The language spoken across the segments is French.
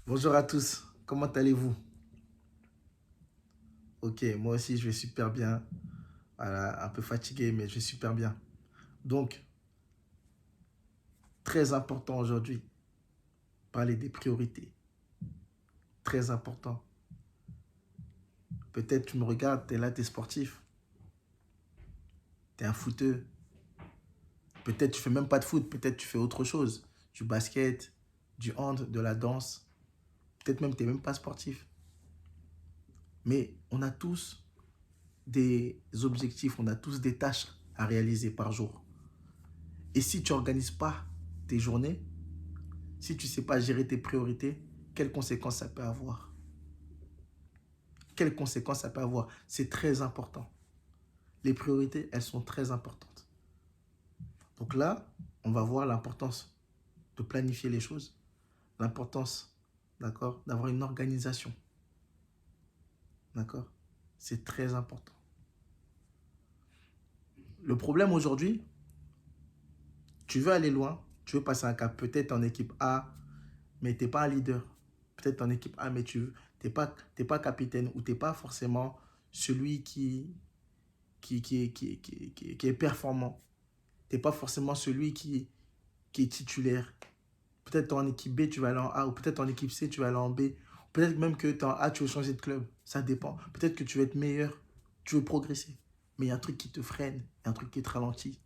Bonjour à tous, comment allez-vous? Ok, moi aussi je vais super bien. Voilà, un peu fatigué, mais je vais super bien. Donc, très important aujourd'hui, parler des priorités. Très important. Peut-être tu me regardes, tu es là, tu es sportif, tu es un footeux. Peut-être tu fais même pas de foot, peut-être tu fais autre chose. Du basket, du hand, de la danse. Peut-être même tu n'es même pas sportif. Mais on a tous des objectifs, on a tous des tâches à réaliser par jour. Et si tu n'organises pas tes journées, si tu ne sais pas gérer tes priorités, quelles conséquences ça peut avoir? Quelles conséquences ça peut avoir? C'est très important. Les priorités, elles sont très importantes. Donc là, on va voir l'importance de planifier les choses, l'importance, d'accord, d'avoir une organisation, d'accord? C'est très important. Le problème aujourd'hui, tu veux aller loin, tu veux passer un cap, peut-être en équipe A, mais tu n'es pas un leader. Peut-être en équipe A, mais tu t'es pas capitaine ou tu n'es pas forcément celui qui est performant. Tu n'es pas forcément celui qui est titulaire. Peut-être en équipe B, tu vas aller en A, ou peut-être en équipe C, tu vas aller en B. Peut-être même que tu es en A, tu veux changer de club. Ça dépend. Peut-être que tu veux être meilleur, tu veux progresser. Mais il y a un truc qui te freine, il y a un truc qui te ralentit.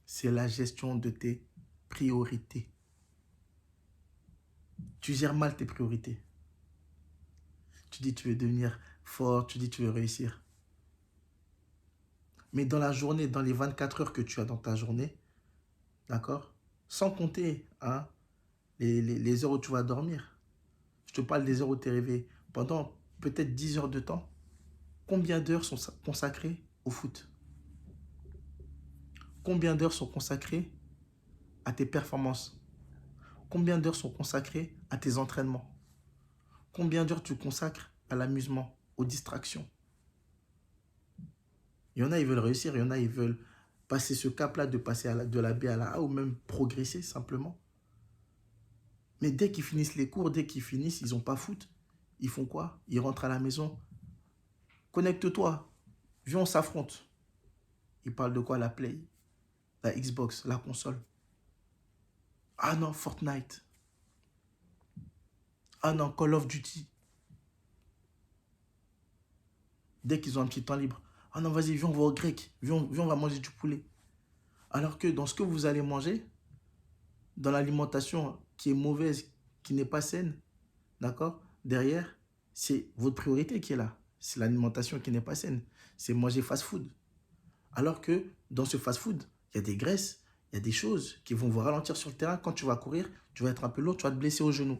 C'est la gestion de tes priorités. Tu gères mal tes priorités. Tu dis que tu veux devenir fort, tu dis que tu veux réussir. Mais dans la journée, dans les 24 heures que tu as dans ta journée, d'accord? Sans compter hein, les heures où tu vas dormir. Je te parle des heures où tu es réveillé. Pendant peut-être 10 heures de temps, combien d'heures sont consacrées au foot? Combien d'heures sont consacrées à tes performances? Combien d'heures sont consacrées à tes entraînements? Combien d'heures tu consacres à l'amusement, aux distractions? Il y en a, ils veulent réussir. Il y en a, ils veulent passer ce cap-là de passer de la B à la A ou même progresser simplement. Mais dès qu'ils finissent les cours, dès qu'ils finissent, ils n'ont pas foot. Ils font quoi? Ils rentrent à la maison. Connecte-toi. Viens, on s'affronte. Ils parlent de quoi? La Play, la Xbox, la console. Ah non, Fortnite. Ah non, Call of Duty. Dès qu'ils ont un petit temps libre. Ah non, vas-y, viens, on va au grec. Viens, on va manger du poulet. Alors que dans ce que vous allez manger, dans l'alimentation qui est mauvaise, qui n'est pas saine, d'accord? Derrière, c'est votre priorité qui est là. C'est l'alimentation qui n'est pas saine. C'est manger fast-food. Alors que dans ce fast-food, il y a des graisses, il y a des choses qui vont vous ralentir sur le terrain. Quand tu vas courir, tu vas être un peu lourd, tu vas te blesser au genou.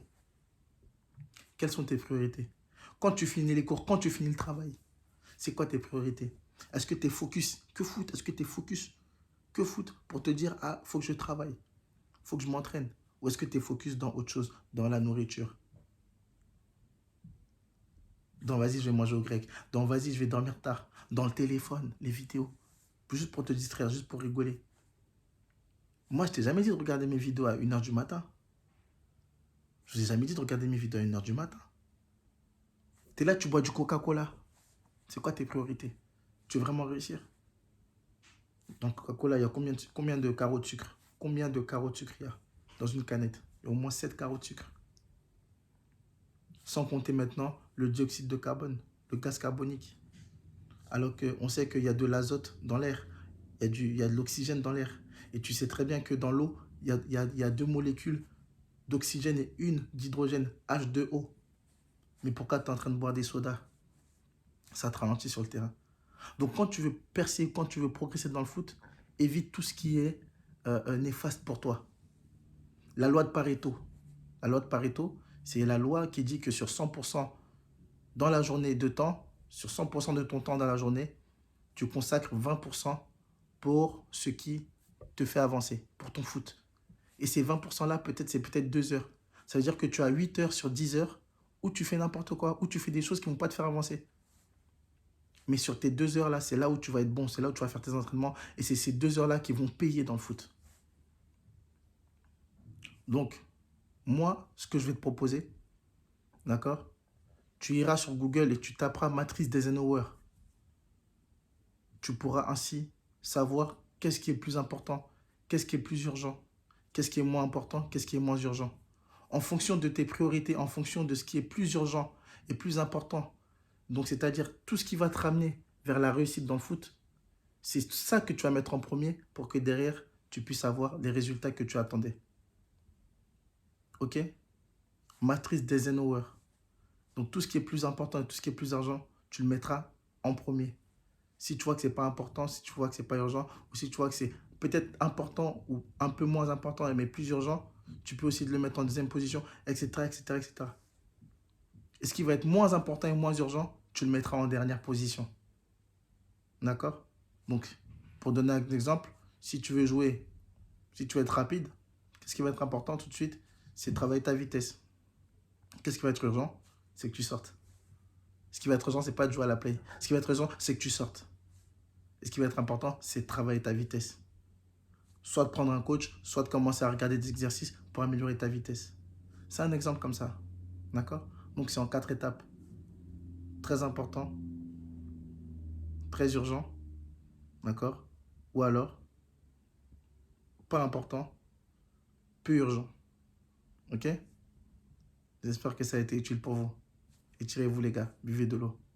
Quelles sont tes priorités? Quand tu finis les cours, quand tu finis le travail, c'est quoi tes priorités? Est-ce que tu es focus que foot? Est-ce que tu es focus que foot pour te dire, ah, il faut que je travaille, il faut que je m'entraîne? Ou est-ce que tu es focus dans autre chose, dans la nourriture? Dans vas-y, je vais manger au grec. Dans vas-y, je vais dormir tard. Dans le téléphone, les vidéos. Juste pour te distraire, juste pour rigoler. Moi, je t'ai jamais dit de regarder mes vidéos à 1 heure du matin. Je t'ai jamais dit de regarder mes vidéos à 1 heure du matin. Tu es là, tu bois du Coca-Cola. C'est quoi tes priorités? Tu veux vraiment réussir? Dans le Coca-Cola, il y a combien de carreaux de sucre? Combien de carreaux de sucre il y a dans une canette? Il y a au moins 7 carreaux de sucre. Sans compter maintenant le dioxyde de carbone, le gaz carbonique. Alors qu'on sait qu'il y a de l'azote dans l'air, il y a de l'oxygène dans l'air. Et tu sais très bien que dans l'eau, il y a deux molécules d'oxygène et une d'hydrogène, H2O. Mais pourquoi tu es en train de boire des sodas? Ça te ralentit sur le terrain. Donc quand tu veux percer, quand tu veux progresser dans le foot, évite tout ce qui est néfaste pour toi. La loi de Pareto. La loi de Pareto, c'est la loi qui dit que sur 100% dans la journée de temps, sur 100% de ton temps dans la journée, tu consacres 20% pour ce qui te fait avancer, pour ton foot. Et ces 20%-là, peut-être, c'est peut-être 2 heures. Ça veut dire que tu as 8 heures sur 10 heures où tu fais n'importe quoi, où tu fais des choses qui ne vont pas te faire avancer. Mais sur tes 2 heures-là, c'est là où tu vas être bon, c'est là où tu vas faire tes entraînements. Et c'est ces 2 heures-là qui vont payer dans le foot. Donc, Moi, ce que je vais te proposer, d'accord? Tu iras sur Google et tu taperas matrice d'Eisenhower. Tu pourras ainsi savoir qu'est-ce qui est plus important, qu'est-ce qui est plus urgent, qu'est-ce qui est moins important, qu'est-ce qui est moins urgent. En fonction de tes priorités, en fonction de ce qui est plus urgent et plus important, donc c'est-à-dire tout ce qui va te ramener vers la réussite dans le foot, c'est ça que tu vas mettre en premier pour que derrière, tu puisses avoir les résultats que tu attendais. Ok? Matrice d'Eisenhower. Donc tout ce qui est plus important et tout ce qui est plus urgent, tu le mettras en premier. Si tu vois que c'est pas important, si tu vois que c'est pas urgent, ou si tu vois que c'est peut-être important ou un peu moins important, mais plus urgent, tu peux aussi le mettre en deuxième position, etc., etc., etc. Et ce qui va être moins important et moins urgent, tu le mettras en dernière position. D'accord? Donc, pour donner un exemple, si tu veux jouer, si tu veux être rapide, qu'est-ce qui va être important tout de suite? C'est travailler ta vitesse. Qu'est-ce qui va être urgent? C'est que tu sortes. Ce qui va être urgent, c'est pas de jouer à la play. Ce qui va être urgent, c'est que tu sortes. Et ce qui va être important, c'est de travailler ta vitesse. Soit de prendre un coach, soit de commencer à regarder des exercices pour améliorer ta vitesse. C'est un exemple comme ça. D'accord? Donc c'est en 4 étapes. Très important, très urgent. D'accord? Ou alors, pas important, peu urgent. Ok? J'espère que ça a été utile pour vous. Et tirez-vous les gars, buvez de l'eau.